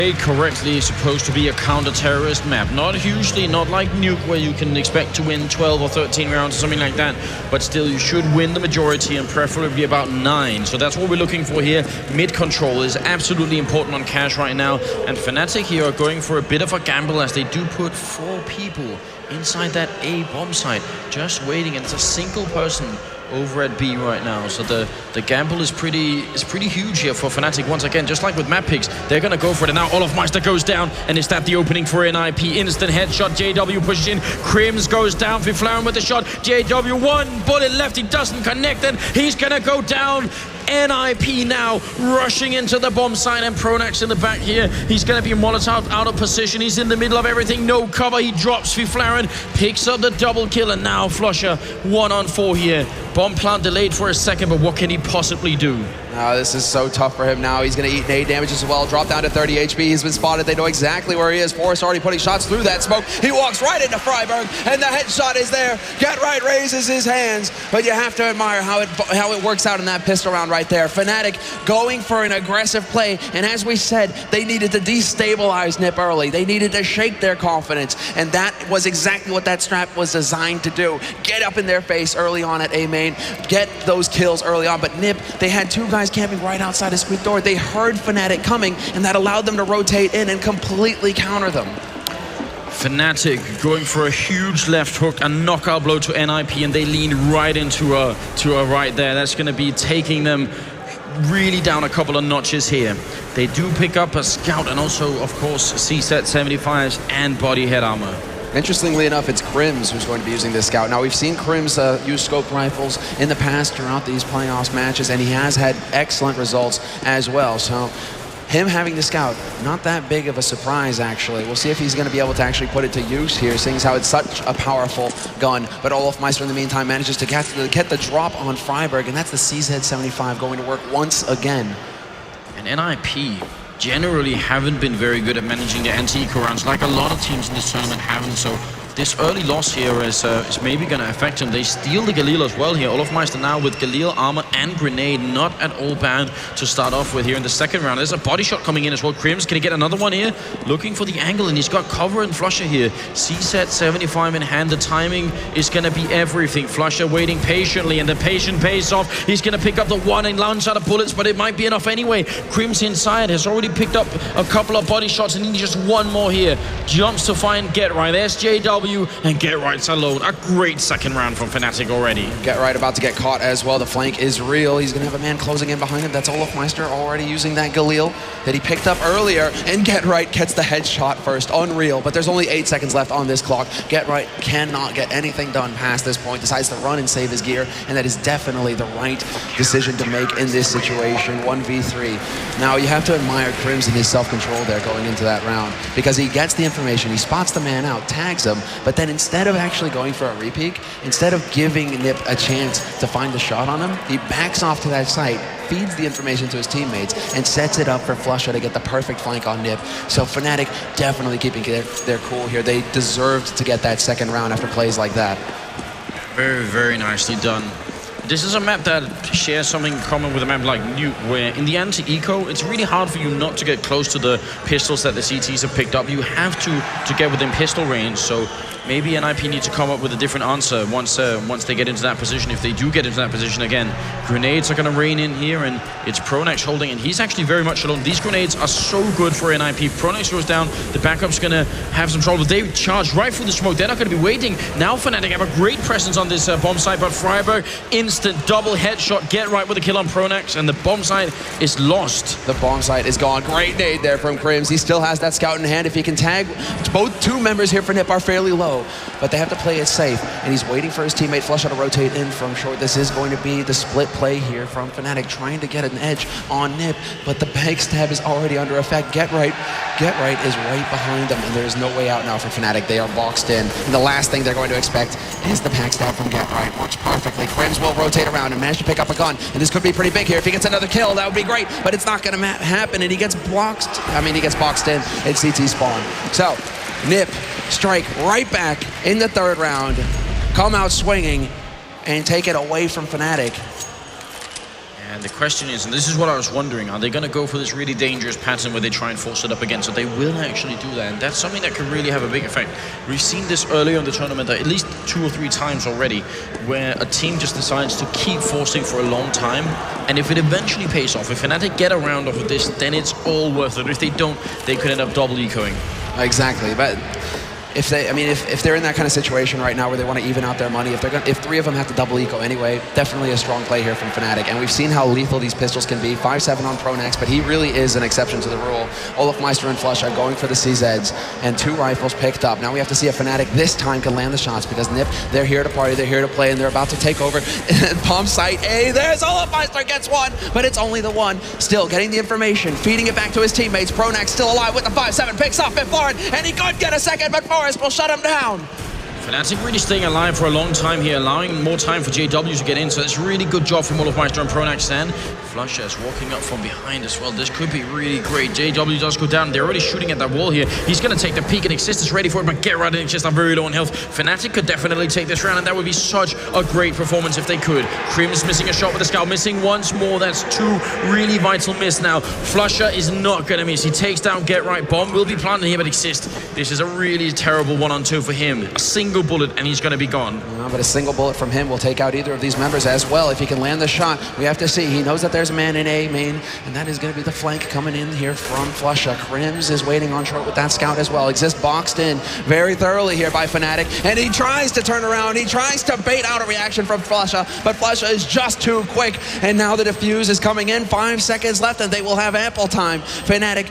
Correctly supposed to be a counter-terrorist map. Not hugely, not like Nuke where you can expect to win 12 or 13 rounds or something like that, but still you should win the majority and preferably about 9. So that's what we're looking for here. Mid control is absolutely important on Cash right now, and Fnatic here are going for a bit of a gamble as they do put 4 people inside that A bomb site, just waiting, and it's a single person over at B right now. So the gamble is pretty huge here for Fnatic. Once again, just like with map picks, they're gonna go for it. And now Olofmeister goes down, and is that the opening for NiP? Instant headshot, JW pushes in, Crims goes down, Fiflaren with the shot, JW 1 bullet left, he doesn't connect, and he's gonna go down. NiP now rushing into the bomb site, and Pronax in the back here. He's going to be Molotov out of position. He's in the middle of everything. No cover. He drops Fiflaren, picks up the double kill, and now Flusher 1-on-4 here. Bomb plant delayed for a second, but what can he possibly do? This is so tough for him now. He's going to eat nade damage as well. Drop down to 30 HP. He's been spotted. They know exactly where he is. Forrest already putting shots through that smoke. He walks right into Freiburg, and the headshot is there. Get Right raises his hands, but you have to admire how it works out in that pistol round right there. Fnatic going for an aggressive play, and as we said, they needed to destabilize NiP early. They needed to shake their confidence, and that was exactly what that strat was designed to do. Get up in their face early on at A main, get those kills early on, but NiP, they had 2 guys camping right outside his squeak door. They heard Fnatic coming, and that allowed them to rotate in and completely counter them. Fnatic going for a huge left hook, a knockout blow to NiP, and they lean right into a right there. That's going to be taking them really down a couple of notches here. They do pick up a scout and also, of course, C-set 75s and body head armor. Interestingly enough, it's Crims who's going to be using this scout. Now, we've seen Crims use scope rifles in the past throughout these playoffs matches, and he has had excellent results as well. So him having the scout, not that big of a surprise, actually. We'll see if he's going to be able to actually put it to use here, seeing as how it's such a powerful gun. But Olofmeister, in the meantime, manages to get the drop on Freiburg, and that's the CZ75 going to work once again. And NiP generally haven't been very good at managing their anti-eco rounds, like a lot of teams in this tournament haven't. So this early loss here is maybe going to affect them. They steal the Galil as well here. Olofmeister now with Galil, armor, and grenade. Not at all bad to start off with here in the second round. There's a body shot coming in as well. Crims, can he get another one here? Looking for the angle, and he's got cover and Flusher here. C-set 75 in hand. The timing is going to be everything. Flusher waiting patiently, and the patient pays off. He's going to pick up the 1 and launch out of bullets, but it might be enough anyway. Crims inside has already picked up a couple of body shots, and he needs just 1 more here. Jumps to find Get Right. There's JW. And Get Right's alone. A great second round from Fnatic already. Get Right about to get caught as well. The flank is real. He's going to have a man closing in behind him. That's Olofmeister already using that Galil that he picked up earlier. And Get Right gets the headshot first. Unreal. But there's only 8 seconds left on this clock. Get Right cannot get anything done past this point. Decides to run and save his gear. And that is definitely the right decision to make in this situation. 1v3. Now, you have to admire Crims and his self-control there going into that round. Because he gets the information. He spots the man out, tags him, but then instead of actually going for a repeat, instead of giving NiP a chance to find the shot on him, he backs off to that site, feeds the information to his teammates, and sets it up for Flusher to get the perfect flank on NiP. So Fnatic definitely keeping their cool here. They deserved to get that second round after plays like that. Very, very nicely done. This is a map that shares something in common with a map like Nuke, where in the anti-eco, it's really hard for you not to get close to the pistols that the CTs have picked up. You have to get within pistol range, so maybe NiP need to come up with a different answer once they get into that position. If they do get into that position again, grenades are going to rain in here, and it's Pronax holding, and he's actually very much alone. These grenades are so good for NiP. Pronax goes down, the backup's going to have some trouble. They charge right through the smoke. They're not going to be waiting. Now Fnatic have a great presence on this bomb site, but Freiburg, instant double headshot, Get Right with a kill on Pronax, and the bomb site is lost. The bomb site is gone. Great nade there from Crims. He still has that scout in hand. If he can tag, both 2 members here for NiP are fairly low, but they have to play it safe, and he's waiting for his teammate Flusher to rotate in from short. This is going to be the split play here from Fnatic, trying to get an edge on NiP, but the backstab is already under effect. Get Right is right behind them, and there's no way out now for Fnatic. They are boxed in, and the last thing they're going to expect is the backstab from Get Right. Works perfectly. Crims will rotate around and manage to pick up a gun, and this could be pretty big here. If he gets another kill, that would be great, but it's not going to happen, and he gets boxed in at CT spawn. So NiP strike right back in the third round, come out swinging, and take it away from Fnatic. Yeah, And the question is, and this is what I was wondering, are they going to go for this really dangerous pattern where they try and force it up again? So they will actually do that, and that's something that could really have a big effect. We've seen this earlier in the tournament at least 2 or 3 times already, where a team just decides to keep forcing for a long time, and if it eventually pays off, if Fnatic get a round off of this, then it's all worth it. If they don't, they could end up double ecoing. Exactly, but if they're in that kind of situation right now where they want to even out their money, if 3 of them have to double eco anyway, definitely a strong play here from Fnatic. And we've seen how lethal these pistols can be. 5-7 on Pronax, but he really is an exception to the rule. Olofmeister and Flush are going for the CZs, and 2 rifles picked up. Now we have to see if Fnatic this time can land the shots, because NiP, they're here to party, they're here to play, and they're about to take over. Bomb site A, there's Olofmeister, gets 1, but it's only the 1. Still getting the information, feeding it back to his teammates. Pronax still alive with the 5-7, picks off Florin, and he could get a second, but Forest will shut him down. Fnatic really staying alive for a long time here, allowing more time for JW to get in, so that's a really good job from Olofmeister and Pronax. And Flusher is walking up from behind as well. This could be really great. JW does go down. They're already shooting at that wall here. He's going to take the peek, and Exist is ready for it, but Get Right and Exist are very low on health. Fnatic could definitely take this round, and that would be such a great performance if they could. Krim's missing a shot with the scout, missing once more. That's 2 really vital miss now. Flusher is not going to miss. He takes down Get Right. Bomb will be planted here, but Exist, this is a really terrible 1-on-2 for him. A single bullet and he's going to be gone. But a single bullet from him will take out either of these members as well. If he can land the shot, we have to see. He knows that there's a man in A main, and that is going to be the flank coming in here from Flusha. Krims is waiting on short with that scout as well. Exist boxed in very thoroughly here by Fnatic, and he tries to turn around. He tries to bait out a reaction from Flusha, but Flusha is just too quick, and now the defuse is coming in. 5 seconds left, and they will have ample time. Fnatic,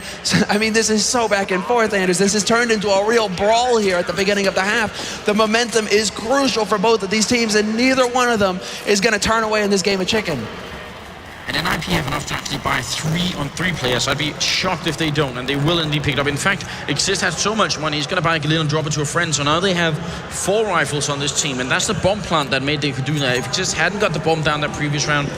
I mean, this is so back and forth, Anders. This has turned into a real brawl here at the beginning of the half. The momentum is crucial for both of these teams, and neither one of them is going to turn away in this game of chicken. And then NiP have enough to actually buy 3-on-3 players. I'd be shocked if they don't, and they will indeed pick it up. In fact, Exist has so much money, he's going to buy a Galil and drop it to a friend. So now they have 4 rifles on this team, and that's the bomb plant that made they could do that. If Exist hadn't got the bomb down that previous round,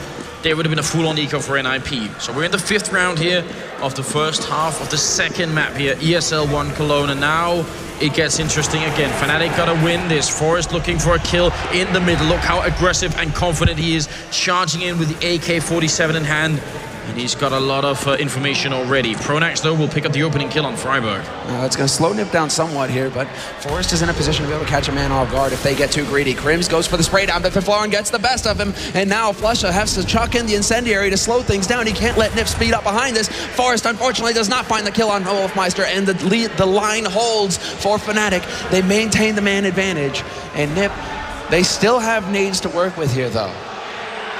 there would have been a full-on eco for NiP. So we're in the 5th round here of the first half of the 2nd map here, ESL 1 Cologne, and now it gets interesting again. Fnatic got to win this. Forest looking for a kill in the middle. Look how aggressive and confident he is, charging in with the AK-47 in hand. And he's got a lot of information already. Pronax, though, will pick up the opening kill on Freiburg. It's going to slow NiP down somewhat here, but Forest is in a position to be able to catch a man off guard if they get too greedy. Krims goes for the spray down, but Florin gets the best of him, and now Flusha has to chuck in the incendiary to slow things down. He can't let NiP speed up behind this. Forest, unfortunately, does not find the kill on Olofmeister, and the line holds for Fnatic. They maintain the man advantage, and NiP, they still have nades to work with here, though.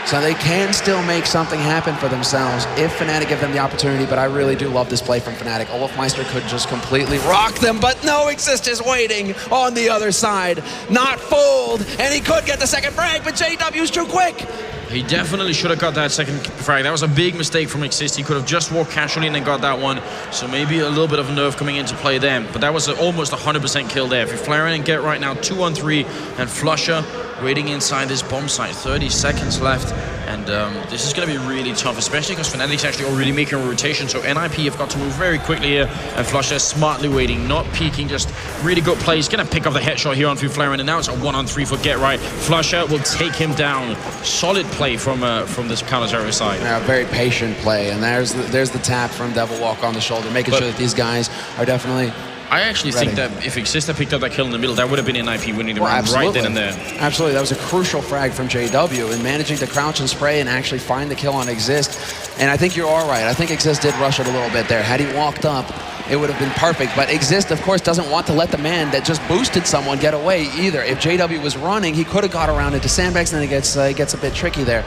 So they can still make something happen for themselves if Fnatic give them the opportunity, but I really do love this play from Fnatic. Olofmeister could just completely rock them, but no, Exist is waiting on the other side. Not fooled, and he could get the second frag, but JW's too quick. He definitely should have got that second frag. That was a big mistake from Exist. He could have just walked casually and then got that one. So maybe a little bit of a nerve coming into play then. But that was almost 100% kill there. If you flare in and get right now 2-on-3, and Flusher waiting inside this bomb site. 30 seconds left. And this is going to be really tough, especially because Fnatic's actually already making a rotation. So NiP have got to move very quickly here. And Flusher smartly waiting, not peeking, just really good play. He's going to pick up the headshot here on Flaren. And now it's a 1-on-3 for Get Right. Flusher will take him down. Solid play from this counter-terrorist side. Yeah, very patient play. And there's the tap from Devil Walk on the shoulder, making sure that these guys are definitely I actually think that if Exist had picked up that kill in the middle, that would have been NiP winning the round absolutely. right then and there. Absolutely, that was a crucial frag from JW in managing to crouch and spray and actually find the kill on Exist. And I think you're all right. I think Exist did rush it a little bit there. Had he walked up, it would have been perfect. But Exist, of course, doesn't want to let the man that just boosted someone get away either. If JW was running, he could have got around into sandbags, and then it gets a bit tricky there.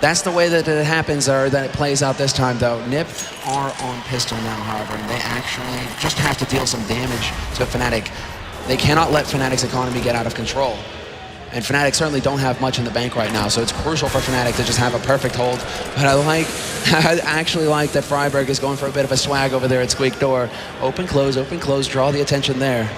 That's the way that it happens, or that it plays out this time, though. NiP are on pistol now, however, and they actually just have to deal some damage to Fnatic. They cannot let Fnatic's economy get out of control. And Fnatic certainly don't have much in the bank right now, so it's crucial for Fnatic to just have a perfect hold. But I actually like that Freiburg is going for a bit of a swag over there at Squeak Door. Open, close, draw the attention there.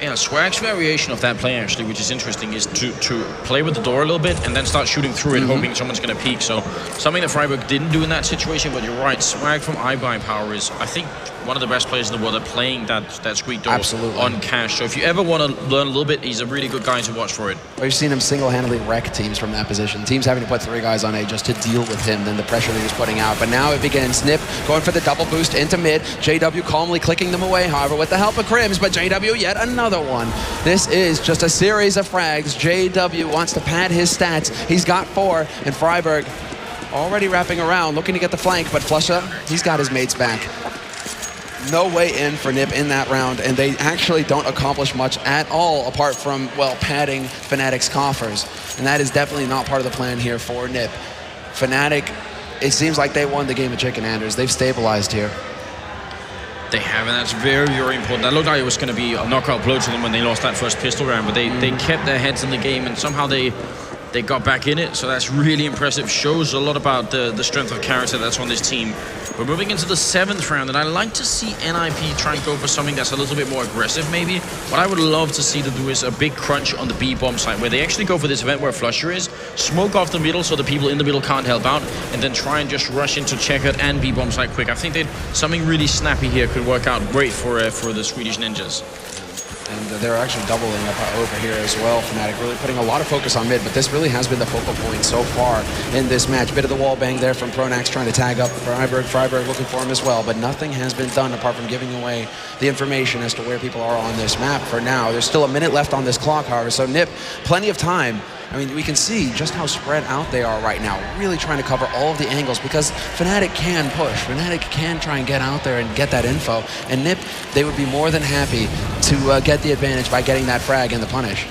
Yeah, Swag's variation of that play, actually, which is interesting, is to play with the door a little bit and then start shooting through it, hoping someone's going to peek. So something that Freiburg didn't do in that situation, but you're right. Swag from iBuy Power is, I think, one of the best players in the world at playing that squeak door Absolutely. on cash. So if you ever want to learn a little bit, he's a really good guy to watch for it. We've seen him single-handedly wreck teams from that position. Teams having to put 3 guys on A just to deal with him, then the pressure that he's putting out. But now it begins. NiP going for the double boost into mid. JW calmly clicking them away, however, with the help of Crims, but JW yet another one. This is just a series of frags. JW wants to pad his stats. He's got 4, and Freiberg already wrapping around, looking to get the flank, but Flusha, he's got his mates back. No way in for NiP in that round, and they actually don't accomplish much at all apart from, well, padding Fnatic's coffers. And that is definitely not part of the plan here for NiP. Fnatic, it seems like they won the game of Chicken Anders. They've stabilized here. They have, and that's very, very important. That looked like it was going to be a knockout blow to them when they lost that first pistol round, but they kept their heads in the game, and somehow they got back in it, so that's really impressive. Shows a lot about the strength of character that's on this team. We're moving into the 7th round, and I like to see NiP try and go for something that's a little bit more aggressive, maybe. What I would love to see them do is a big crunch on the B bomb side, where they actually go for this event where Flusher is, smoke off the middle so the people in the middle can't help out, and then try and just rush into checkered and B bomb side quick. I think that something really snappy here could work out great for the Swedish Ninjas. And they're actually doubling up over here as well. Fnatic really putting a lot of focus on mid, but this really has been the focal point so far in this match. Bit of the wall bang there from Pronax trying to tag up Freiberg. Freiberg looking for him as well, but nothing has been done apart from giving away the information as to where people are on this map for now. There's still a minute left on this clock, however, so NiP, plenty of time. I mean, we can see just how spread out they are right now, really trying to cover all of the angles because Fnatic can push. Fnatic can try and get out there and get that info. And NiP, they would be more than happy to get the advantage by getting that frag and the punish.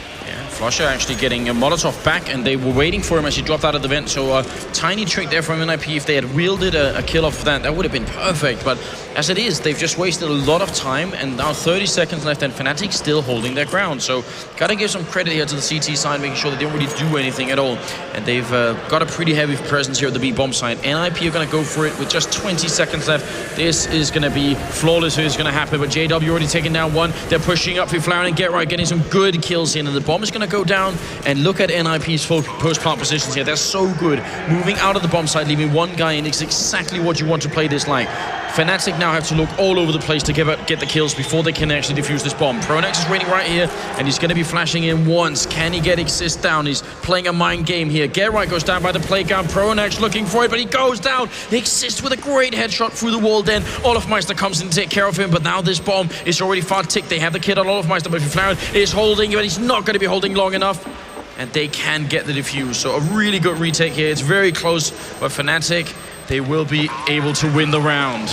Flusher actually getting a Molotov back, and they were waiting for him as he dropped out of the vent, so a tiny trick there from NiP. If they had wielded a kill off of that would have been perfect, but as it is, they've just wasted a lot of time, and now 30 seconds left, and Fnatic still holding their ground, so gotta give some credit here to the CT side, making sure they don't really do anything at all, and they've got a pretty heavy presence here at the B bomb side. NiP are gonna go for it with just 20 seconds left. This is gonna be flawless. It's gonna happen, but JW already taking down 1. They're pushing up Fiflaren and Get Right, getting some good kills in, and the bomb is gonna go down. And look at NiP's post-plant positions here. They're so good. Moving out of the bomb side, leaving 1 guy in is exactly what you want to play this like. Fnatic now have to look all over the place to get the kills before they can actually defuse this bomb. Pronax is waiting right here, and he's going to be flashing in once. Can he get Exist down? He's playing a mind game here. Get Right goes down by the playground. Pronax looking for it, but he goes down. Exist with a great headshot through the wall then. Olofmeister comes in to take care of him, but now this bomb is already far ticked. They have the kid on Olofmeister, but Fiflaren is holding, but he's not going to be holding long enough. And they can get the defuse. So a really good retake here. It's very close, but Fnatic, they will be able to win the round.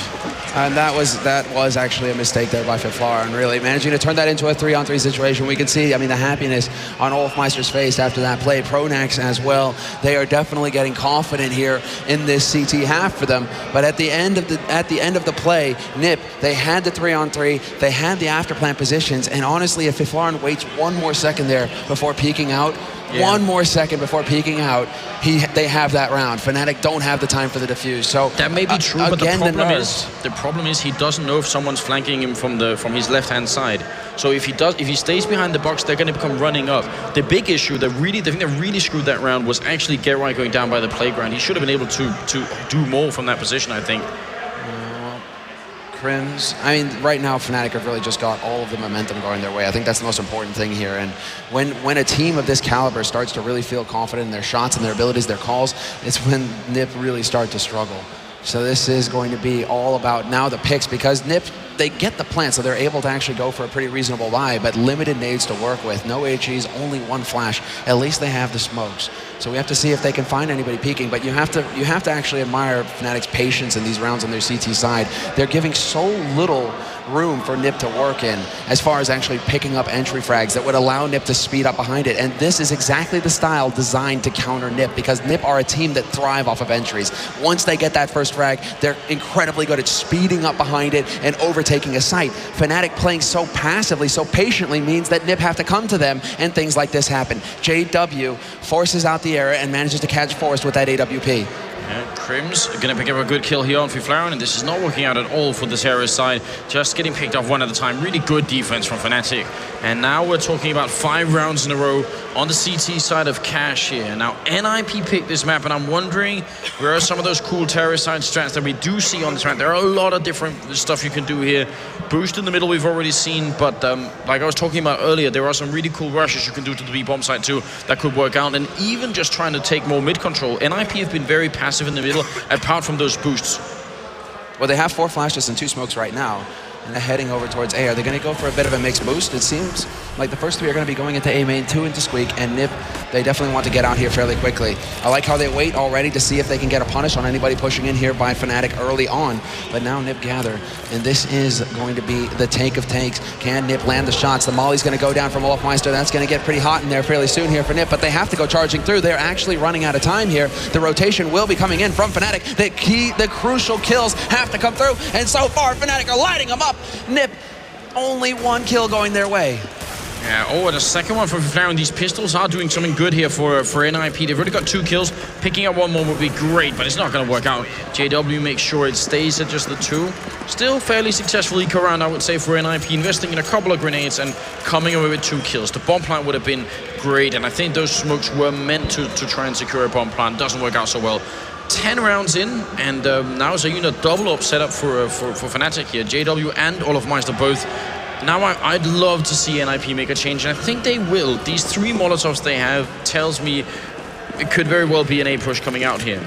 And that was actually a mistake there by Fiflaren, really managing to turn that into a 3-on-3 situation. We can see, I mean, the happiness on Olofmeister's face after that play. Pronax as well. They are definitely getting confident here in this CT half for them. But at the end of the play, NiP, they had the 3-on-3, they had the afterplant positions, and honestly, if Fiflaren waits 1 more second there before peeking out, 1 more second before peeking out, they have that round. Fnatic don't have the time for the defuse. So that may be true, but the problem is he doesn't know if someone's flanking him from his left-hand side. So if he stays behind the box, they're going to become running up. The big issue, the thing that really screwed that round was actually Get Right going down by the playground. He should have been able to do more from that position, I think. Crims. I mean, right now, Fnatic have really just got all of the momentum going their way. I think that's the most important thing here. And when a team of this caliber starts to really feel confident in their shots and their abilities, their calls, it's when NiP really start to struggle. So this is going to be all about now the picks, because NiP, they get the plant, so they're able to actually go for a pretty reasonable buy, but limited nades to work with. No HEs, only 1 flash. At least they have the smokes. So we have to see if they can find anybody peeking, but you have to actually admire Fnatic's patience in these rounds on their CT side. They're giving so little room for NiP to work in as far as actually picking up entry frags that would allow NiP to speed up behind it. And this is exactly the style designed to counter NiP, because NiP are a team that thrive off of entries. Once they get that first frag, they're incredibly good at speeding up behind it and overtaking a site. Fnatic playing so passively, so patiently, means that NiP have to come to them, and things like this happen. JW forces out the error and manages to catch Forrest with that AWP. Crims are going to pick up a good kill here on Fiflaren, and this is not working out at all for the terrorist side. Just getting picked off one at a time. Really good defense from Fnatic. And now we're talking about 5 rounds in a row on the CT side of Cash here. Now, NiP picked this map, and I'm wondering where are some of those cool terrorist side strats that we do see on this map. There are a lot of different stuff you can do here. Boost in the middle we've already seen, but like I was talking about earlier, there are some really cool rushes you can do to the B-bomb side too that could work out. And even just trying to take more mid-control, NiP have been very passive in the middle, apart from those boosts. Well, they have 4 flashes and 2 smokes right now, and they're heading over towards A. Are they going to go for a bit of a mixed boost? It seems like the first 3 are going to be going into A main, 2 into Squeak, and NiP, they definitely want to get out here fairly quickly. I like how they wait already to see if they can get a punish on anybody pushing in here by Fnatic early on, but now NiP gather, and this is going to be the take of takes. Can NiP land the shots? The molly's going to go down from Olofmeister. That's going to get pretty hot in there fairly soon here for NiP, but they have to go charging through. They're actually running out of time here. The rotation will be coming in from Fnatic. The crucial kills have to come through, and so far Fnatic are lighting them up. NiP, only 1 kill going their way. Yeah, and a second one for Fiflaren. These pistols are doing something good here for NiP. They've already got 2 kills. Picking up 1 more would be great, but it's not going to work out. JW makes sure it stays at just the 2. Still fairly successful eco round, I would say, for NiP, investing in a couple of grenades and coming away with 2 kills. The bomb plant would have been great, and I think those smokes were meant to try and secure a bomb plant. Doesn't work out so well. 10 rounds in, and now it's a unit double up setup for Fnatic here. JW and Olofmeister both. Now I'd love to see NiP make a change, and I think they will. These 3 Molotovs they have tells me it could very well be an A push coming out here.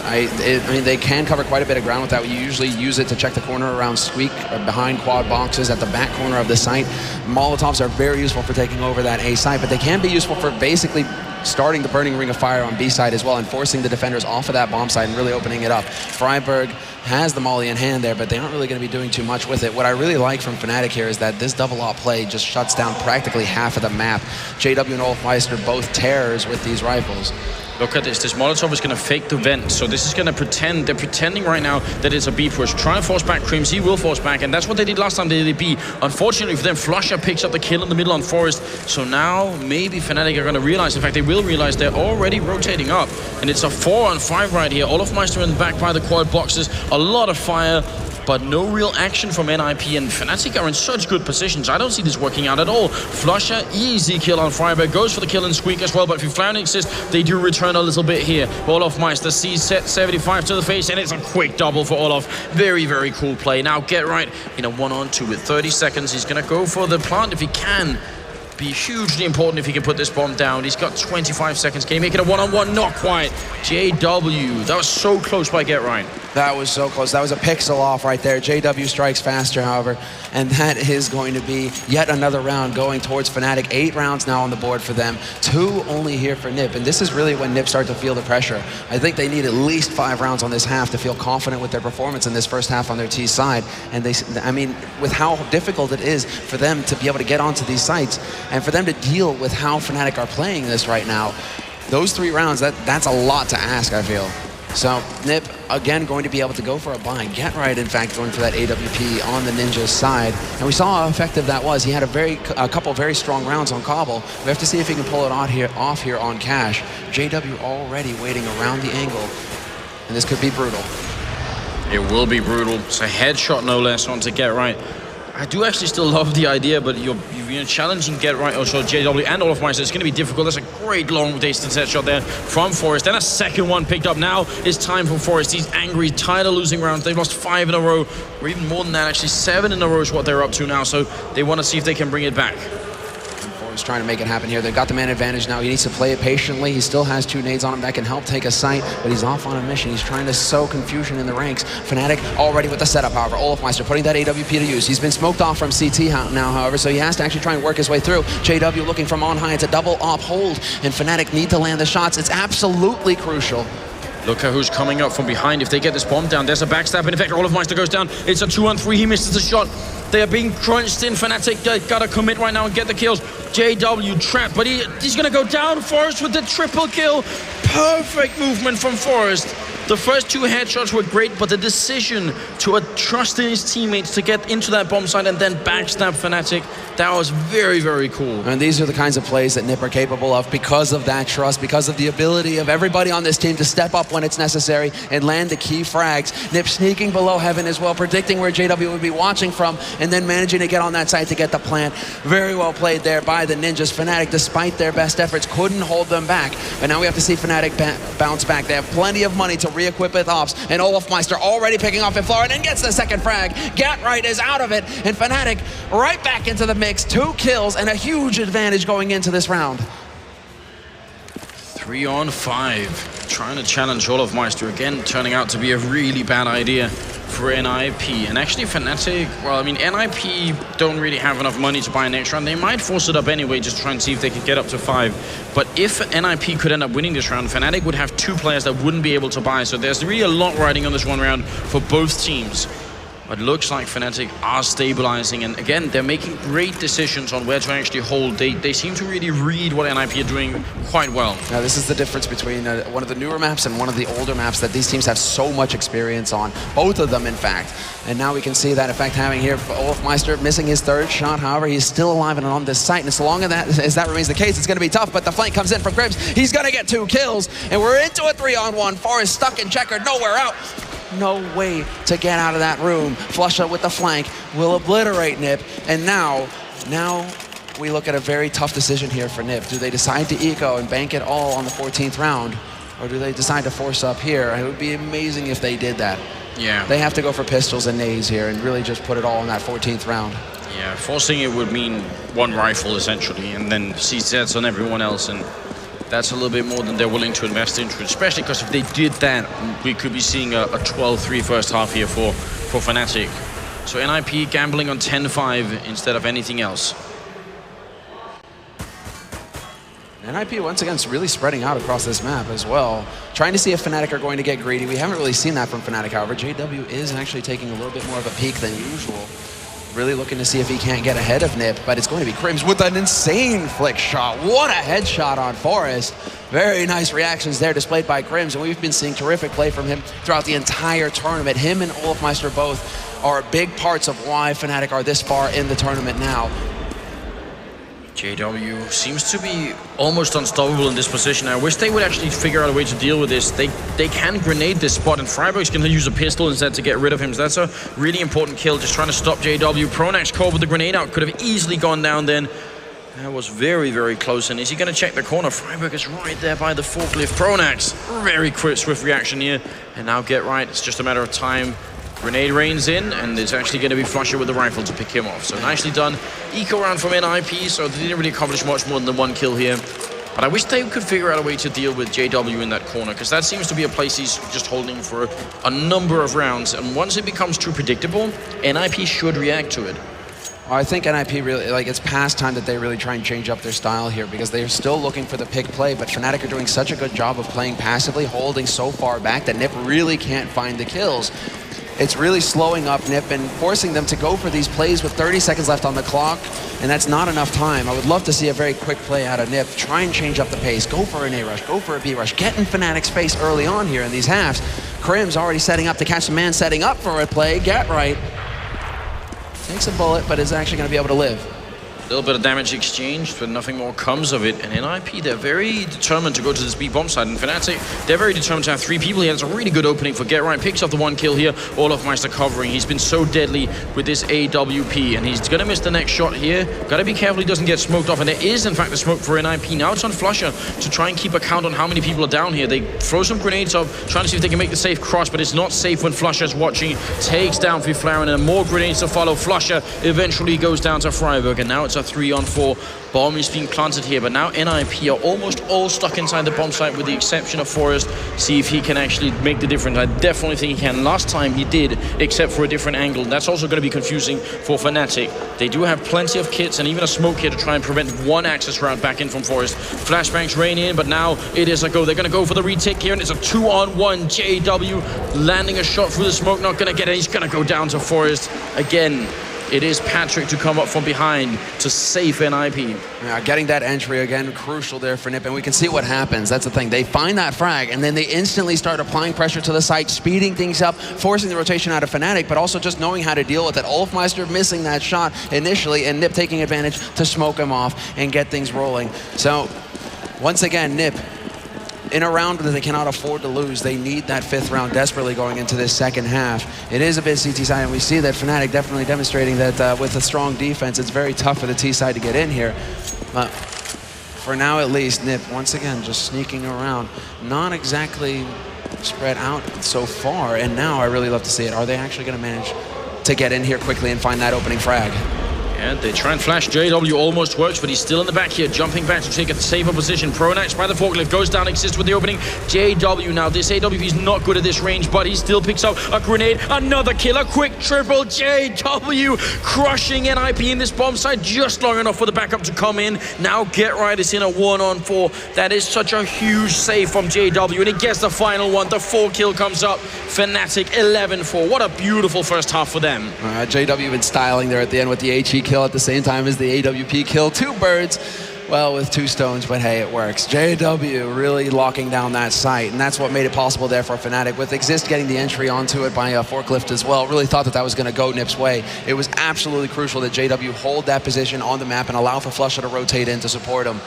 I mean, they can cover quite a bit of ground with that. You usually use it to check the corner around Squeak or behind quad boxes at the back corner of the site. Molotovs are very useful for taking over that A site, but they can be useful for basically starting the burning ring of fire on B side as well and forcing the defenders off of that bomb site and really opening it up. Freiburg has the molly in hand there, but they aren't really going to be doing too much with it. What I really like from Fnatic here is that this double op play just shuts down practically half of the map. JW and Olofmeister both terrors with these rifles. Look at this. This Molotov is going to fake the vent. So this is going to pretend. They're pretending right now that it's a B push. Try and force back Crims. He will force back. And that's what they did last time they did B. Unfortunately for them, Flusher picks up the kill in the middle on Forest. So now maybe Fnatic are going to realize. In fact, they will realize they're already rotating up. And it's a 4-on-5 right here. Olofmeister in the back by the quad boxes. A lot of fire, but no real action from NiP, and Fnatic are in such good positions. I don't see this working out at all. Flusher, easy kill on Freiburg, goes for the kill in Squeak as well, but if Fnatic insists, they do return a little bit here. Olofmeister sees set 75 to the face, and it's a quick double for Olof. Very, very cool play. Now get right in a 1-on-2 with 30 seconds. He's going to go for the plant if he can. Be hugely important if he can put this bomb down. He's got 25 seconds. Can he make it a 1-on-1? Not quite. JW, that was so close by Get Right. That was so close. That was a pixel off right there. JW strikes faster, however, and that is going to be yet another round going towards Fnatic. 8 rounds now on the board for them. 2 only here for NiP, and this is really when NiP start to feel the pressure. I think they need at least 5 rounds on this half to feel confident with their performance in this first half on their T side. And I mean, with how difficult it is for them to be able to get onto these sites and for them to deal with how Fnatic are playing this right now, those 3 rounds, that's a lot to ask, I feel. So NiP, again, going to be able to go for a buy. Get Right, in fact, going for that AWP on the Ninja's side. And we saw how effective that was. He had a couple very strong rounds on Cobble. We have to see if he can pull it off here on Cash. JW already waiting around the angle. And this could be brutal. It will be brutal. It's a headshot, no less, onto Get Right. I do actually still love the idea, but you're challenging Get Right, also JW and Olofmeister. It's going to be difficult. That's a great long distance headshot there from Forest. Then a second one picked up. Now it's time for Forest. He's angry, tired of losing rounds. They've lost 5 in a row, or even more than that, actually 7 in a row is what they're up to now. So they want to see if they can bring it back. Trying to make it happen here. They've got the man advantage now. He needs to play it patiently. He still has 2 nades on him that can help take a site, but he's off on a mission. He's trying to sow confusion in the ranks. Fnatic already with the setup, however. Olofmeister putting that AWP to use. He's been smoked off from CT now, however, so he has to actually try and work his way through. JW looking from on high. It's a double op hold, and Fnatic need to land the shots. It's absolutely crucial. Look at who's coming up from behind. If they get this bomb down, there's a backstab. In effect, Olofmeister goes down. It's a 2-on-3. He misses the shot. They are being crunched in. Fnatic, they gotta commit right now and get the kills. JW trapped, but he's gonna go down. Forest with the triple kill. Perfect movement from Forest. The first 2 headshots were great, but the decision to trust in his teammates to get into that bomb site and then backstab Fnatic, that was very, very cool. And these are the kinds of plays that NiP are capable of because of that trust, because of the ability of everybody on this team to step up when it's necessary and land the key frags. NiP sneaking below Heaven as well, predicting where JW would be watching from, and then managing to get on that site to get the plant. Very well played there by the Ninjas. Fnatic, despite their best efforts, couldn't hold them back. But now we have to see Fnatic bounce back. They have plenty of money to re-equip with ops, and Olofmeister already picking off Inflower and gets the second frag. Gatright is out of it, and Fnatic right back into the mix. 2 kills and a huge advantage going into this round. 3 on 5. Trying to challenge Olofmeister again, turning out to be a really bad idea for NiP. And actually Fnatic, well, I mean, NiP don't really have enough money to buy an next round. They might force it up anyway, just try and see if they can get up to 5. But if NiP could end up winning this round, Fnatic would have 2 players that wouldn't be able to buy. So there's really a lot riding on this one round for both teams. But it looks like Fnatic are stabilizing, and again, they're making great decisions on where to actually hold. They seem to really read what NiP are doing quite well. Now, this is the difference between one of the newer maps and one of the older maps that these teams have so much experience on. Both of them, in fact. And now we can see that effect having here. Olofmeister missing his 3rd shot. However, he's still alive and on this site. And so long as that remains the case, it's going to be tough. But the flank comes in from Gribbs. He's going to get 2 kills. And we're into a 3-on-1. Forest stuck in checkered, nowhere out. No way to get out of that room. Flusha with the flank will obliterate NiP. And now we look at a very tough decision here for NiP. Do they decide to eco and bank it all on the 14th round? Or do they decide to force up here? It would be amazing if they did that. Yeah. They have to go for pistols and nades here and really just put it all in that 14th round. Yeah, forcing it would mean 1 rifle essentially, and then CZs on everyone else. And that's a little bit more than they're willing to invest into, especially because if they did that, we could be seeing a 12-3 first half here for Fnatic. So NiP gambling on 10-5 instead of anything else. NiP once again is really spreading out across this map as well, trying to see if Fnatic are going to get greedy. We haven't really seen that from Fnatic, however. JW is actually taking a little bit more of a peek than usual. Really looking to see if he can't get ahead of NiP, but it's going to be Crims with an insane flick shot. What a headshot on Forest. Very nice reactions there displayed by Crims, and we've been seeing terrific play from him throughout the entire tournament. Him and Olofmeister both are big parts of why Fnatic are this far in the tournament now. JW seems to be almost unstoppable in this position. I wish they would actually figure out a way to deal with this. They can grenade this spot, and Freiburg's going to use a pistol instead to get rid of him. So that's a really important kill, just trying to stop JW. Pronax caught with the grenade out, could have easily gone down then. That was very, very close. And is he going to check the corner? Freiburg is right there by the forklift. Pronax, very quick, swift reaction here. And now get right. It's just a matter of time. Grenade rains in, and it's actually going to be Flusha with the rifle to pick him off. So nicely done. Eco round from NiP, so they didn't really accomplish much more than the 1 kill here. But I wish they could figure out a way to deal with JW in that corner, because that seems to be a place he's just holding for a number of rounds. And once it becomes too predictable, NiP should react to it. I think NiP really, like, it's past time that they really try and change up their style here, because they're still looking for the pick play, but Fnatic are doing such a good job of playing passively, holding so far back that NiP really can't find the kills. It's really slowing up NiP and forcing them to go for these plays with 30 seconds left on the clock, and that's not enough time. I would love to see a very quick play out of NiP. Try and change up the pace. Go for an A rush, go for a B rush. Get in Fnatic's face early on here in these halves. Crims already setting up to catch the man, setting up for a play. Gatright takes a bullet, but is actually going to be able to live. A little bit of damage exchanged, but nothing more comes of it. And NiP, they're very determined to go to this B bomb side. And Fnatic, they're very determined to have 3 people here. It's a really good opening for Gatright. Picks up the 1 kill here. Olofmeister covering. He's been so deadly with this AWP. And he's going to miss the next shot here. Got to be careful he doesn't get smoked off. And there is, in fact, a smoke for NiP. Now it's on Flusha to try and keep a count on how many people are down here. They throw some grenades up, trying to see if they can make the safe cross. But it's not safe when Flusha's watching. Takes down Fiflaren, and more grenades to follow. Flusha eventually goes down to Freiburg. And now it's a 3-on-4. Bomb is being planted here, but now NiP are almost all stuck inside the bomb site with the exception of Forest. See if he can actually make the difference. I definitely think he can. Last time he did, except for a different angle. That's also going to be confusing for Fnatic. They do have plenty of kits and even a smoke here to try and prevent 1 access route back in from Forest. Flashbangs rain in, but now it is a go. They're going to go for the retake here, and it's a 2-on-1. JW landing a shot through the smoke, not going to get it. He's going to go down to Forest again. it is Patrick to come up from behind to save NiP. Yeah, getting that entry again, crucial there for NiP, and we can see what happens. That's the thing. They find that frag, and then they instantly start applying pressure to the site, speeding things up, forcing the rotation out of Fnatic, but also just knowing how to deal with it. Olofmeister missing that shot initially, and NiP taking advantage to smoke him off and get things rolling. So, once again, NiP, in a round that they cannot afford to lose, they need that 5th round desperately going into this second half. It is a bit CT side, and we see that Fnatic definitely demonstrating that with a strong defense, it's very tough for the T side to get in here. For now, at least, NiP, once again, just sneaking around. Not exactly spread out so far, and now I really love to see it. Are they actually going to manage to get in here quickly and find that opening frag? And they try and flash. JW almost works, but he's still in the back here, jumping back to take a safer position. Pronax by the forklift goes down, exists with the opening. JW now, this AWP is not good at this range, but he still picks up a grenade. Another kill, a quick triple. JW crushing NiP in this bomb site just long enough for the backup to come in. Now Get Right is in a 1-on-4. That is such a huge save from JW, and he gets the final one. The 4 kill comes up. Fnatic 11-4. What a beautiful first half for them. JW been styling there at the end with the HE kill at the same time as the AWP kill. 2 birds, well, with 2 stones, but hey, it works. JW really locking down that site, and that's what made it possible there for Fnatic, with Exist getting the entry onto it by a forklift as well. Really thought that was going to go NiP's way. It was absolutely crucial that JW hold that position on the map and allow for flusha to rotate in to support him.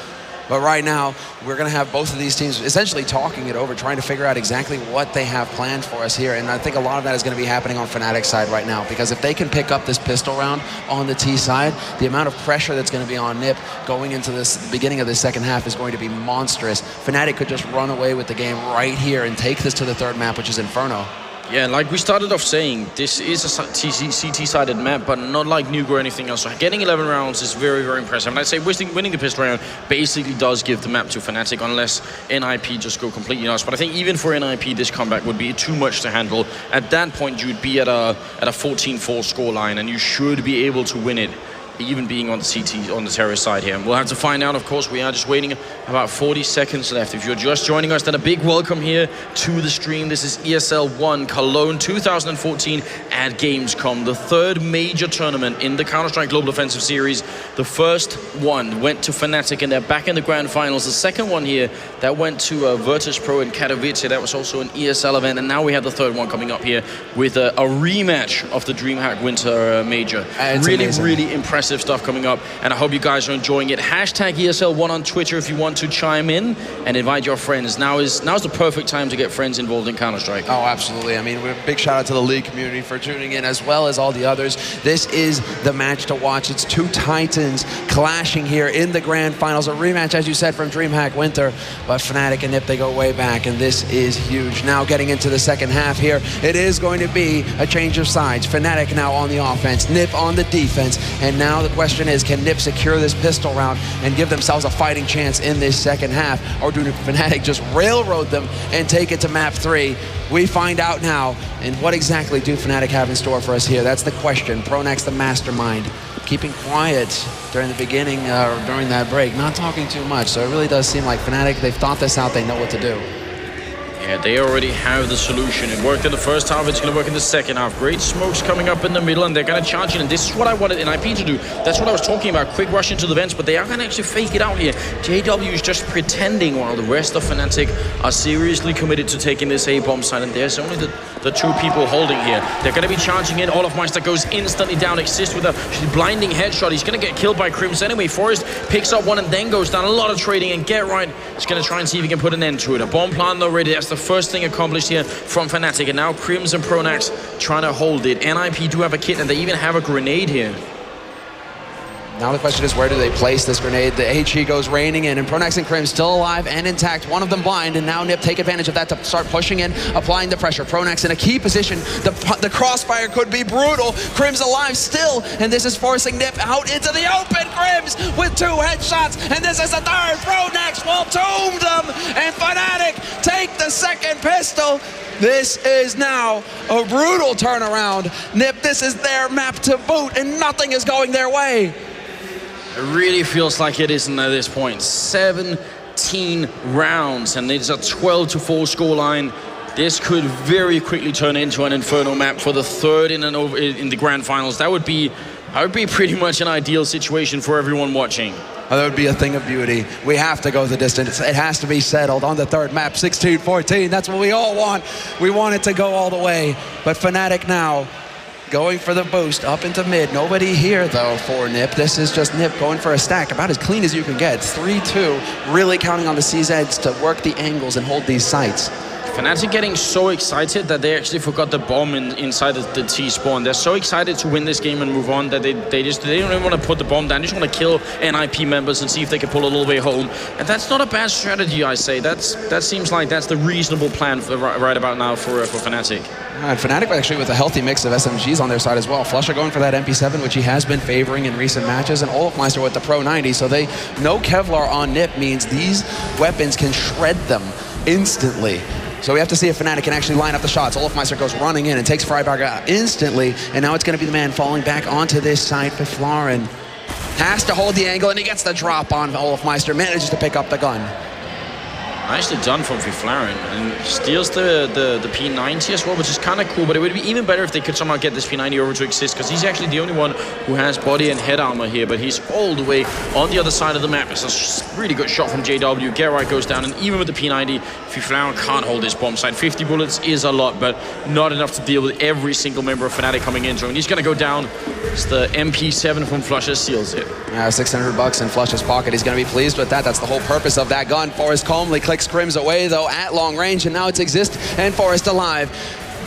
But right now, we're going to have both of these teams essentially talking it over, trying to figure out exactly what they have planned for us here. And I think a lot of that is going to be happening on Fnatic's side right now, because if they can pick up this pistol round on the T side, the amount of pressure that's going to be on NiP going into this beginning of the second half is going to be monstrous. Fnatic could just run away with the game right here and take this to the 3rd map, which is Inferno. Yeah, like we started off saying, this is a CT-sided map, but not like Nuke or anything else. So getting 11 rounds is very, very impressive. And I'd say winning the pistol round basically does give the map to Fnatic, unless NiP just go completely nuts. But I think even for NiP, this comeback would be too much to handle. At that point, you'd be at a 14-4 scoreline, and you should be able to win it, even being on the CT, on the terrorist side here. We'll have to find out, of course. We are just waiting about 40 seconds left. If you're just joining us, then a big welcome here to the stream. This is ESL 1 Cologne 2014 at Gamescom, the 3rd major tournament in the Counter-Strike Global Offensive Series. The first one went to Fnatic, and they're back in the grand finals. The second one here, that went to Virtus Pro in Katowice. That was also an ESL event, and now we have the 3rd one coming up here with a rematch of the DreamHack Winter Major. Really, amazing. Really impressive stuff coming up, and I hope you guys are enjoying it. Hashtag ESL1 on Twitter if you want to chime in and invite your friends. Now's the perfect time to get friends involved in Counter-Strike. Oh, absolutely. I mean, big shout out to the League community for tuning in, as well as all the others. This is the match to watch. It's 2 Titans clashing here in the grand finals. A rematch, as you said, from DreamHack Winter, but Fnatic and NiP, they go way back, and this is huge. Now getting into the second half here, it is going to be a change of sides. Fnatic now on the offense, NiP on the defense, and now the question is, can NiP secure this pistol round and give themselves a fighting chance in this second half, or do Fnatic just railroad them and take it to map 3? We find out now, and what exactly do Fnatic have in store for us here? That's the question. Pronax, the mastermind, keeping quiet during the beginning, or during that break, not talking too much. So it really does seem like Fnatic, they've thought this out, they know what to do. Yeah, they already have the solution. It worked in the first half, it's going to work in the second half. Great smokes coming up in the middle, and they're going to charge in. And this is what I wanted NiP to do. That's what I was talking about, quick rush into the vents, but they are going to actually fake it out here. JW is just pretending while the rest of Fnatic are seriously committed to taking this A-bomb side, and there's only the 2 people holding here. They're going to be charging in. Olofmeister goes instantly down, Exist with a blinding headshot. He's going to get killed by Crims anyway. Forrest picks up one and then goes down. A lot of trading, and Get Right is going to try and see if he can put an end to it. A bomb plant already. That's the first thing accomplished here from Fnatic, and now Crims and Pronax trying to hold it. NiP do have a kit, and they even have a grenade here. Now the question is, where do they place this grenade? The HE goes raining in, and Pronax and Crims still alive and intact, one of them blind, and now NiP take advantage of that to start pushing in, applying the pressure. Pronax in a key position. The crossfire could be brutal. Crims alive still, and this is forcing NiP out into the open. Crims with 2 headshots, and this is the 3rd. Pronax will tomb them, and Fnatic take the 2nd pistol. This is now a brutal turnaround. NiP, this is their map to boot, and nothing is going their way. It really feels like it isn't at this point. 17 rounds, and it's a 12-4 scoreline. This could very quickly turn into an Inferno map for the 3rd in the grand finals. That would be That would be pretty much an ideal situation for everyone watching. Oh, that would be a thing of beauty. We have to go the distance. It has to be settled on the third map, 16-14. That's what we all want. We want it to go all the way. But Fnatic now going for the boost up into mid. Nobody here, though, for NiP. This is just NiP going for a stack, about as clean as you can get. 3-2, really counting on the CZs to work the angles and hold these sites. Fnatic getting so excited that they actually forgot the bomb inside the T-spawn. They're so excited to win this game and move on that they don't even want to put the bomb down. They just want to kill NiP members and see if they can pull a little way home. And that's not a bad strategy, I say. That seems like that's the reasonable plan for right about now for Fnatic. And Fnatic actually with a healthy mix of SMGs on their side as well. Flusha going for that MP7, which he has been favoring in recent matches, and Olofmeister with the Pro 90. So they know Kevlar on NiP means these weapons can shred them instantly. So we have to see if Fnatic can actually line up the shots. Olofmeister goes running in and takes Freiberg out instantly, and now it's going to be the man falling back onto this side for Flaren. Has to hold the angle, and he gets the drop on Olofmeister, manages to pick up the gun. Nicely done from Flaren, and steals the P90 as well, which is kind of cool, but it would be even better if they could somehow get this P90 over to Exist, because he's actually the only one who has body and head armor here, but he's all the way on the other side of the map. It's a really good shot from JW. Geralt goes down, and even with the P90, Flaren can't hold this bomb site. 50 bullets is a lot, but not enough to deal with every single member of Fnatic coming in. So when he's going to go down, it's the MP7 from Flusha seals it. Yeah, $600 in Flusha's pocket. He's going to be pleased with that. That's the whole purpose of that gun. Forrest calmly clicks Crims away, though, at long range, and now it's Exist and Forrest alive.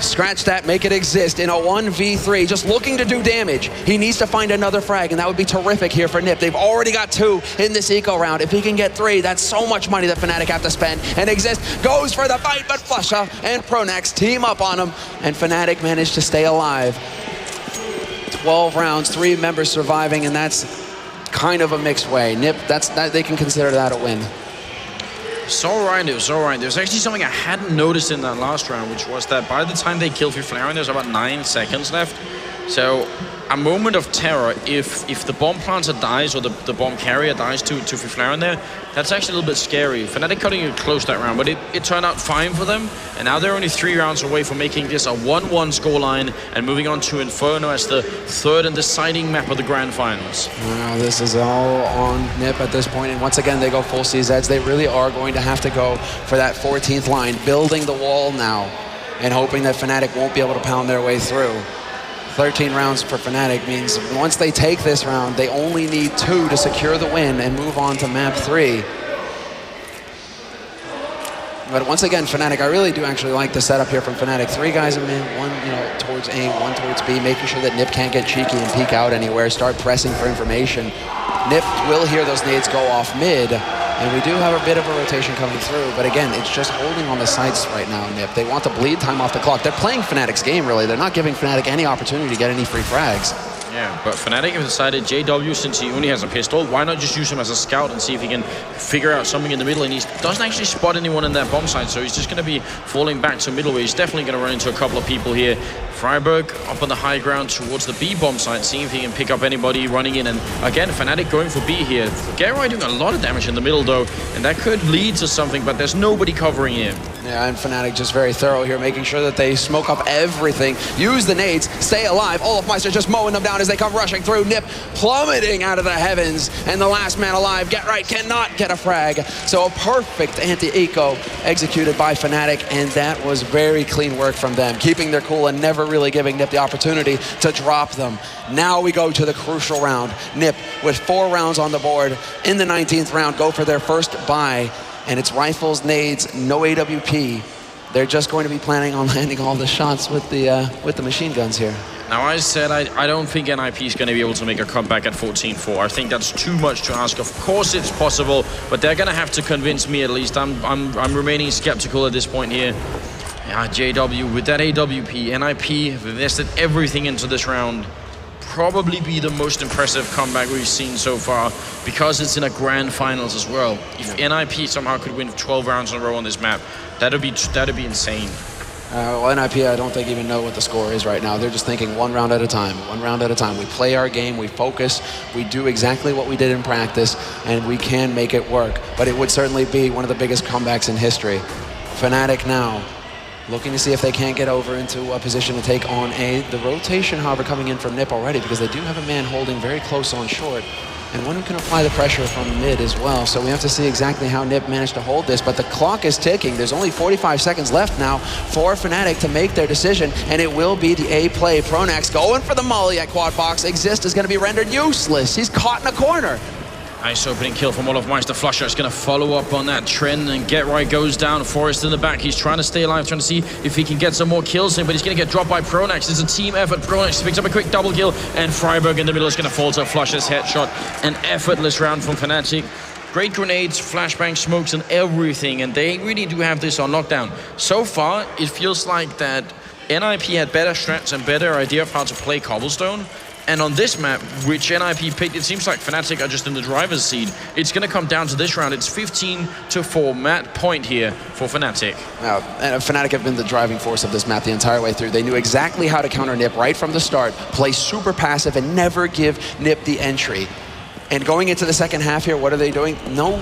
Scratch that, make it Exist in a 1v3, just looking to do damage. He needs to find another frag, and that would be terrific here for NiP. They've already got 2 in this eco round. If he can get 3, that's so much money that Fnatic have to spend. And Exist goes for the fight, but Flusha and Pronax team up on him, and Fnatic managed to stay alive. 12 rounds, 3 members surviving, and that's kind of a mixed way. NiP, they can consider that a win. So right, it was all right. There's actually something I hadn't noticed in that last round, which was that by the time they killed Flaren, there's about 9 seconds left. So a moment of terror, if the bomb planter dies or the bomb carrier dies to Flaren there, that's actually a little bit scary. Fnatic cutting it close that round, but it turned out fine for them. And now they're only 3 rounds away from making this a 1-1 scoreline and moving on to Inferno as the 3rd and deciding map of the Grand Finals. Wow, this is all on NiP at this point, and once again they go full CZs. They really are going to have to go for that 14th line, building the wall now and hoping that Fnatic won't be able to pound their way through. 13 rounds for Fnatic means once they take this round, they only need 2 to secure the win and move on to map 3. But once again, Fnatic, I really do actually like the setup here from Fnatic. 3 guys in mid, 1 towards A, 1 towards B, making sure that NiP can't get cheeky and peek out anywhere, start pressing for information. NiP will hear those nades go off mid, and we do have a bit of a rotation coming through, but again, it's just holding on the sites right now, NiP. They want the bleed time off the clock. They're playing Fnatic's game, really. They're not giving Fnatic any opportunity to get any free frags. Yeah, but Fnatic have decided JW, since he only has a pistol, why not just use him as a scout and see if he can figure out something in the middle, and he doesn't actually spot anyone in that bomb site, so he's just going to be falling back to middle, where he's definitely going to run into a couple of people here. Freiberg up on the high ground towards the B bomb site, seeing if he can pick up anybody running in, and again, Fnatic going for B here. Geralt doing a lot of damage in the middle, though, and that could lead to something, but there's nobody covering him. Yeah, and Fnatic just very thorough here, making sure that they smoke up everything, use the nades, stay alive. Olofmeister just mowing them down as they come rushing through. NiP plummeting out of the heavens, and the last man alive, Get Right, cannot get a frag. So a perfect anti-eco executed by Fnatic, and that was very clean work from them, keeping their cool and never really giving NiP the opportunity to drop them. Now we go to the crucial round. NiP with 4 rounds on the board in the 19th round, go for their first bye. And it's rifles, nades, no AWP. They're just going to be planning on landing all the shots with the machine guns here. Now, I said I don't think NiP is going to be able to make a comeback at 14-4. I think that's too much to ask. Of course it's possible, but they're going to have to convince me at least. I'm remaining skeptical at this point here. Yeah, JW with that AWP, NiP have invested everything into this round. Probably be the most impressive comeback we've seen so far, because it's in a grand finals as well. If NiP somehow could win 12 rounds in a row on this map, that'd be insane. Well, NiP, I don't think even know what the score is right now. They're just thinking 1 round at a time, 1 round at a time. We play our game, we focus, we do exactly what we did in practice, and we can make it work. But it would certainly be one of the biggest comebacks in history. Fnatic now looking to see if they can't get over into a position to take on A. The rotation, however, coming in from NiP already, because they do have a man holding very close on short, and one who can apply the pressure from mid as well. So we have to see exactly how NiP managed to hold this, but the clock is ticking. There's only 45 seconds left now for Fnatic to make their decision, and it will be the A play. Pronax going for the molly at quad box. Exist is going to be rendered useless. He's caught in a corner. Nice opening kill from Olofmeister. Flusha is going to follow up on that trend, and Get Right goes down. Forest in the back. He's trying to stay alive, trying to see if he can get some more kills in, but he's going to get dropped by Pronax. It's a team effort. Pronax picks up a quick double kill, and Freiburg in the middle is going to fall to Flusha's headshot. An effortless round from Fnatic. Great grenades, flashbang, smokes, and everything, and they really do have this on lockdown. So far, it feels like that NiP had better strats and better idea of how to play Cobblestone. And on this map, which NiP picked, it seems like Fnatic are just in the driver's seat. It's going to come down to this round. It's 15-4 mat point here for Fnatic. Now, Fnatic have been the driving force of this map the entire way through. They knew exactly how to counter NiP right from the start, play super passive, and never give NiP the entry. And going into the second half here, what are they doing? No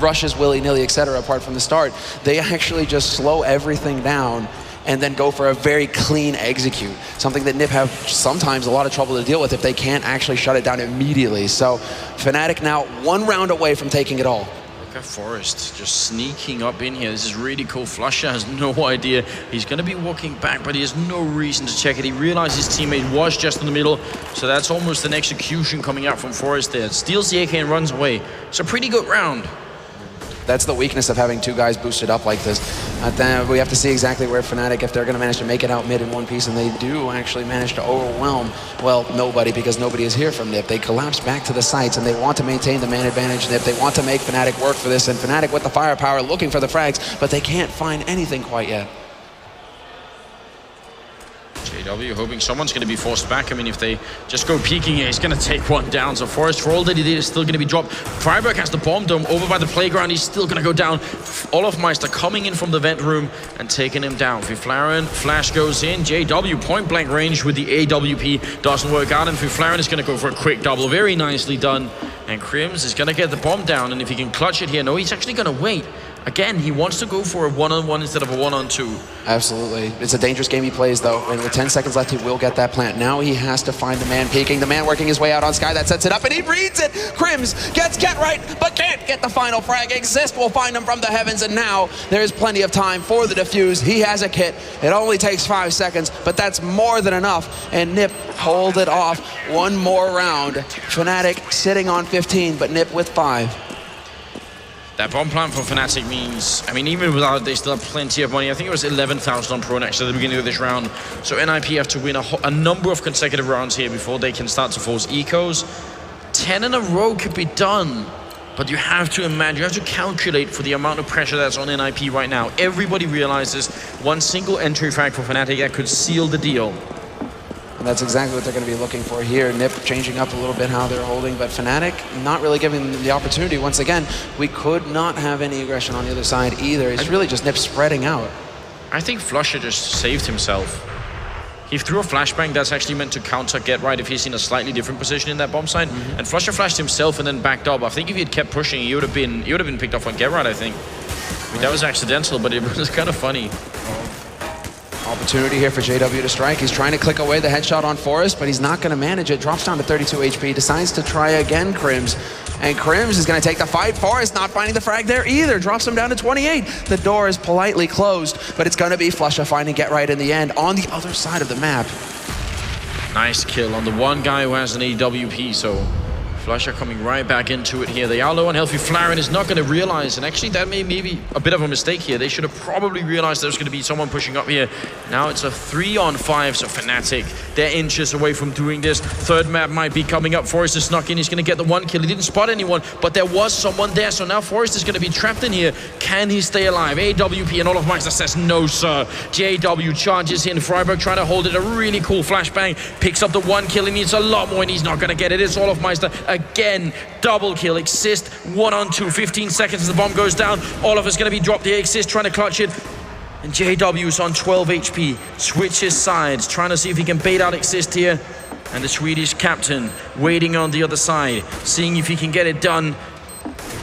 rushes willy-nilly, etc. apart from the start. They actually just slow everything down and then go for a very clean execute. Something that NiP have sometimes a lot of trouble to deal with if they can't actually shut it down immediately. So Fnatic now 1 round away from taking it all. Look at Forest just sneaking up in here. This is really cool. Flusha has no idea. He's going to be walking back, but he has no reason to check it. He realized his teammate was just in the middle, so that's almost an execution coming out from Forest there. Steals the AK and runs away. It's a pretty good round. That's the weakness of having 2 guys boosted up like this. Then we have to see exactly where Fnatic, if they're going to manage to make it out mid in one piece, and they do actually manage to overwhelm, well, nobody, because nobody is here from NiP. They collapse back to the sites, and they want to maintain the man advantage. NiP, they want to make Fnatic work for this, and Fnatic with the firepower looking for the frags, but they can't find anything quite yet. JW hoping someone's going to be forced back. I mean, if they just go peeking here, he's going to take one down. So Forest, for all that he did, is still going to be dropped. Freiburg has the bomb dome over by the playground. He's still going to go down. Olofmeister coming in from the vent room and taking him down. Fiflaren, flash goes in. JW point blank range with the AWP doesn't work out. And Fiflaren is going to go for a quick double. Very nicely done. And Crims is going to get the bomb down. And if he can clutch it here, no, he's actually going to wait. Again, he wants to go for a one-on-one instead of a one-on-two. Absolutely. It's a dangerous game he plays, though, and with 10 seconds left, he will get that plant. Now he has to find the man peeking, the man working his way out on Sky. That sets it up, and he reads it! Crims gets Get Right, but can't get the final frag. Exist will find him from the heavens, and now there's plenty of time for the defuse. He has a kit. It only takes 5 seconds, but that's more than enough, and NiP hold it off. 1 more round. Fnatic sitting on 15, but NiP with 5. That bomb plant for Fnatic means, I mean, even without it, they still have plenty of money. I think it was 11,000 on Pronax at the beginning of this round. So NiP have to win a number of consecutive rounds here before they can start to force ecos. 10 in a row could be done, but you have to imagine, you have to calculate for the amount of pressure that's on NiP right now. Everybody realizes one single entry frag for Fnatic that could seal the deal. And that's exactly what they're going to be looking for here. NiP changing up a little bit how they're holding, but Fnatic not really giving them the opportunity. Once again, we could not have any aggression on the other side either. It's really just NiP spreading out. I think Flusha just saved himself. He threw a flashbang that's actually meant to counter Get Right if he's in a slightly different position in that bomb site. And Flusha flashed himself and then backed up. I think if he had kept pushing, he would have been picked off on Get Right, I think. I mean, that was accidental, but it was kind of funny. Opportunity here for JW to strike. He's trying to click away the headshot on Forest, but he's not going to manage it. Drops down to 32 HP, decides to try again, Crims. And Crims is going to take the fight. Forest not finding the frag there either. Drops him down to 28. The door is politely closed, but it's going to be Flusha finding Get Right in the end on the other side of the map. Nice kill on the one guy who has an AWP, so Flusha coming right back into it here. They are low on health. Flarin is not going to realize, and actually that may be a bit of a mistake here. They should have probably realized there's going to be someone pushing up here. Now it's a 3-on-5, so Fnatic, they're inches away from doing this. Third map might be coming up. Forest is snuck in. He's going to get the 1 kill. He didn't spot anyone, but there was someone there, so now Forest is going to be trapped in here. Can he stay alive? AWP and Olofmeister says no, sir. JW charges in. Freiburg trying to hold it. A really cool flashbang. Picks up the 1 kill. He needs a lot more, and he's not going to get it. It's Olofmeister again. Double kill. Exist 1-on-2. 15 seconds as the bomb goes down. Olaf is going to be dropped here. Exist trying to clutch it. And JW is on 12 HP. Switches sides. Trying to see if he can bait out Exist here. And the Swedish captain waiting on the other side. Seeing if he can get it done.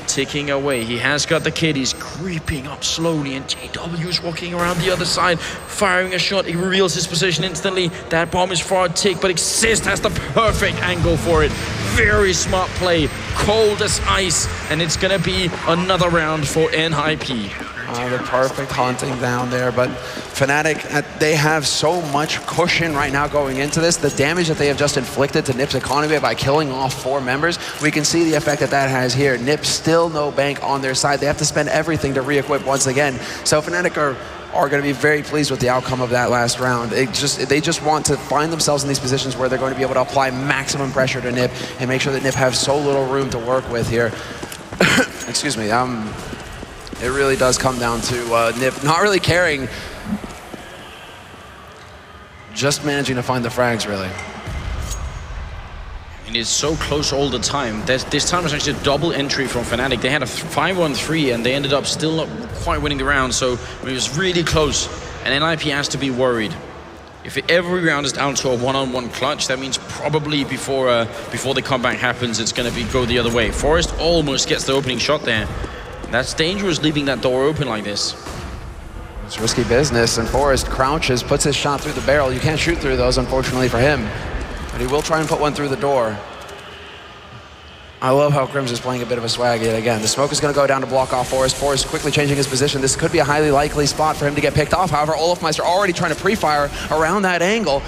ticking away. He has got the kid. He's creeping up slowly, and JW is walking around the other side, firing a shot. He reveals his position instantly. That bomb is far tick, but Exist has the perfect angle for it. Very smart play, cold as ice, and it's gonna be another round for NiP. The perfect hunting down there, but Fnatic, they have so much cushion right now going into this. The damage that they have just inflicted to NiP's economy by killing off 4 members, we can see the effect that that has here. NiP still no bank on their side. They have to spend everything to re-equip once again. So Fnatic are going to be very pleased with the outcome of that last round. They just want to find themselves in these positions where they're going to be able to apply maximum pressure to NiP and make sure that NiP have so little room to work with here. Excuse me. It really does come down to NiP not really caring, just managing to find the frags, really. And it's so close all the time. This time was actually a double entry from Fnatic. They had a 5-1-3 and they ended up still not quite winning the round, so it was really close. And NiP has to be worried. If every round is down to a one-on-one clutch, that means probably before the comeback happens, it's going to go the other way. Forest almost gets the opening shot there. That's dangerous, leaving that door open like this. It's risky business, and Forest crouches, puts his shot through the barrel. You can't shoot through those, unfortunately for him, but he will try and put one through the door. I love how Crims is playing a bit of a swag yet again. The smoke is going to go down to block off Forest. Forest quickly changing his position. This could be a highly likely spot for him to get picked off. However, Olofmeister already trying to pre-fire around that angle.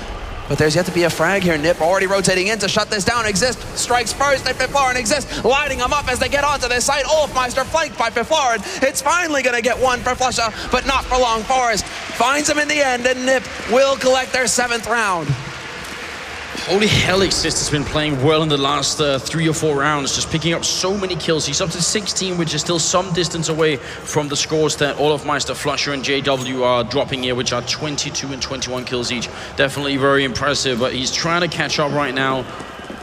But there's yet to be a frag here. NiP already rotating in to shut this down. Exist strikes first at Fiflaurin. Exist lighting them up as they get onto this site. Olofmeister flanked by Fiflaurin. It's finally going to get one for Flusha, but not for long. Forest finds him in the end, and NiP will collect their 7th round. Holy hell, Exist has been playing well in the last 3 or 4 rounds, just picking up so many kills. He's up to 16, which is still some distance away from the scores that Olofmeister, Flusha, and JW are dropping here, which are 22 and 21 kills each. Definitely very impressive, but he's trying to catch up right now.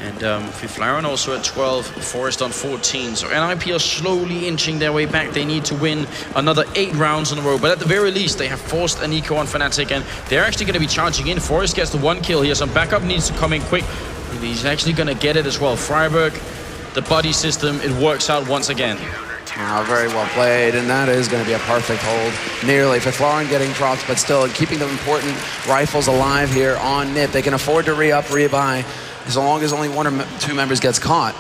And Fiflaurin also at 12, Forest on 14. So NiP are slowly inching their way back. They need to win another 8 rounds in a row. But at the very least, they have forced an eco on Fnatic, and they're actually going to be charging in. Forest gets the 1 kill here. Some backup needs to come in quick. And he's actually going to get it as well. Freiburg, the buddy system, it works out once again. Very well played, and that is going to be a perfect hold. Nearly. Fiflaurin getting dropped, but still keeping the important rifles alive here on NiP. They can afford to re-up, rebuy, as long as only 1 or 2 members gets caught.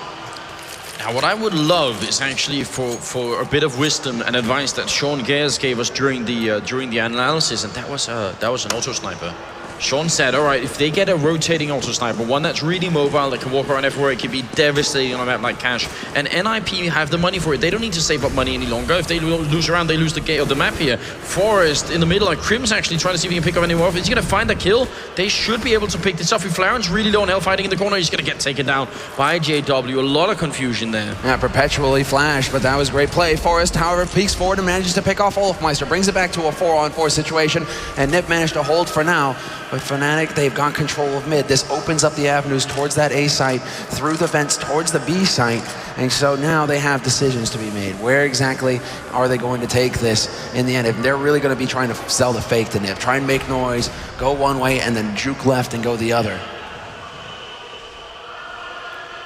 Now, what I would love is actually for a bit of wisdom and advice that Sean Gers gave us during the analysis, and that was an auto sniper. Sean said, all right, if they get a rotating auto sniper, one that's really mobile, that can walk around everywhere, it can be devastating on a map like Cash. And NiP have the money for it. They don't need to save up money any longer. If they lose around, they lose the gate of the map here. Forest in the middle, like Crims actually trying to see if he can pick up any more. If he's going to find the kill, they should be able to pick this up. If Flaurin's really low on health fighting in the corner, he's going to get taken down by JW. A lot of confusion there. Yeah, perpetually flashed, but that was great play. Forest, however, peeks forward and manages to pick off Olofmeister, brings it back to a 4-on-4 situation, and NiP managed to hold for now. But Fnatic, they've got control of mid. This opens up the avenues towards that A site, through the vents towards the B site. And so now they have decisions to be made. Where exactly are they going to take this in the end? If they're really going to be trying to sell the fake to NiP, try and make noise, go one way, and then juke left and go the other.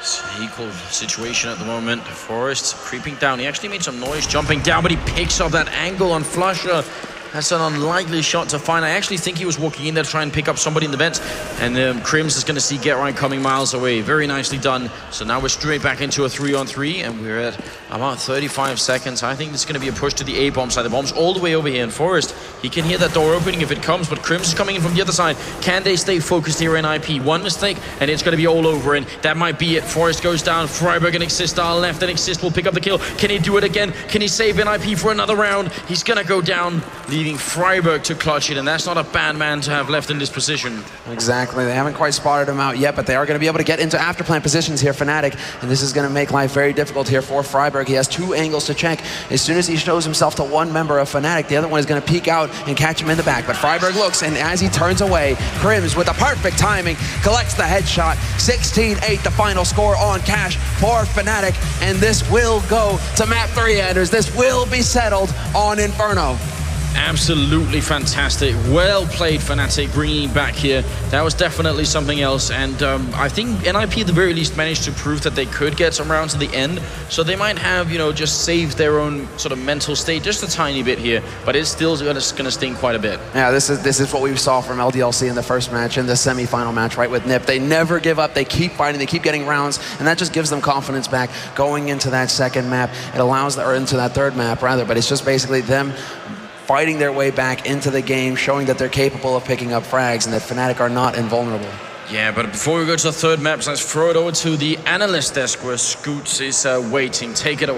It's an equal situation at the moment. Forest creeping down. He actually made some noise jumping down, but he picks up that angle on Flusha. That's an unlikely shot to find. I actually think he was walking in there to try and pick up somebody in the vents. And Crims is going to see Get Right coming miles away. Very nicely done. So now we're straight back into a 3-on-3. And we're at about 35 seconds. I think this is going to be a push to the A-bomb side. The bomb's all the way over here in Forest. He can hear that door opening if it comes. But Crims is coming in from the other side. Can they stay focused here in NiP? One mistake and it's going to be all over. And that might be it. Forest goes down. Freiburg and Exist are left. And Exist will pick up the kill. Can he do it again? Can he save NiP for another round? He's going to go down, leaving Freiburg to clutch it, and that's not a bad man to have left in this position. Exactly. They haven't quite spotted him out yet, but they are going to be able to get into afterplan positions here, Fnatic, and this is going to make life very difficult here for Freiburg. He has 2 angles to check. As soon as he shows himself to one member of Fnatic, the other one is going to peek out and catch him in the back, but Freiburg looks, and as he turns away, Crims with the perfect timing collects the headshot. 16-8 the final score on Cash for Fnatic, and this will go to map 3, Anders. This will be settled on Inferno. Absolutely fantastic. Well played, Fnatic, bringing it back here. That was definitely something else. And I think NiP at the very least managed to prove that they could get some rounds to the end. So they might have, you know, just saved their own sort of mental state just a tiny bit here. But it's still going to sting quite a bit. Yeah, this is what we saw from LDLC in the first match, in the semi-final match, right, with NiP. They never give up. They keep fighting. They keep getting rounds. And that just gives them confidence back going into that second map. It allows, or into that third map, rather. But it's just basically them fighting their way back into the game, showing that they're capable of picking up frags and that Fnatic are not invulnerable. Yeah, but before we go to the third map, let's throw it over to the analyst desk where Scoots is waiting. Take it away.